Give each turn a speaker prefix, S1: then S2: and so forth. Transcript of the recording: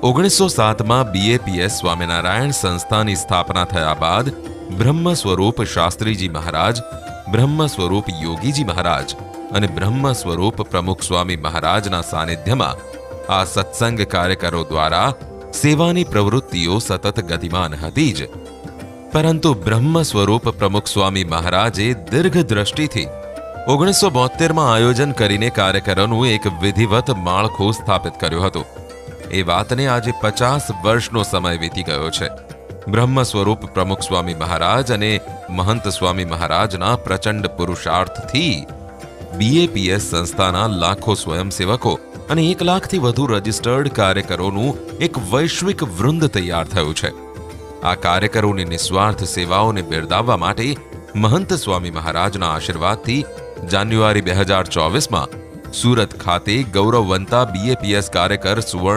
S1: 1907માં BAPS Swaminarayan સંસ્થાની સ્થાપના થયા બાદ બ્રહ્મ સ્વરૂપ શાસ્ત્રીજી મહારાજ, બ્રહ્મ સ્વરૂપ યોગીજી મહારાજ અને બ્રહ્મ સ્વરૂપ પ્રમુખ સ્વામી મહારાજના સાનિધ્યમાં આ સત્સંગ કાર્યકરો દ્વારા સેવાની પ્રવૃત્તિઓ સતત ગતિમાન હતી જ. પરંતુ બ્રહ્મ સ્વરૂપ પ્રમુખ સ્વામી મહારાજે દીર્ઘ દ્રષ્ટિથી 1972માં આયોજન કરીને કાર્યકરોનું એક વિધિવત માળખું સ્થાપિત કર્યું હતું. એ વાતને આજે 50 વર્ષનો સમય વીતી ગયો છે. બ્રહ્મ સ્વરૂપ પ્રમુખ સ્વામી મહારાજ અને મહંત સ્વામી મહારાજના પ્રચંડ પુરુષાર્થથી BAPS સંસ્થાના લાખો સ્વયંસેવકો અને 1 લાખથી વધુ રજિસ્ટર્ડ કાર્યકરોનું એક વૈશ્વિક વૃંદ તૈયાર થયું છે. આ કાર્યકરોની નિસ્વાર્થ સેવાઓને બિરદાવવા માટે મહંત સ્વામી મહારાજના આશીર્વાદથી જાન્યુઆરી 2024માં સુરત ખાતે ગૌરવવંતા BAPS કાર્યકર સુવર્ણ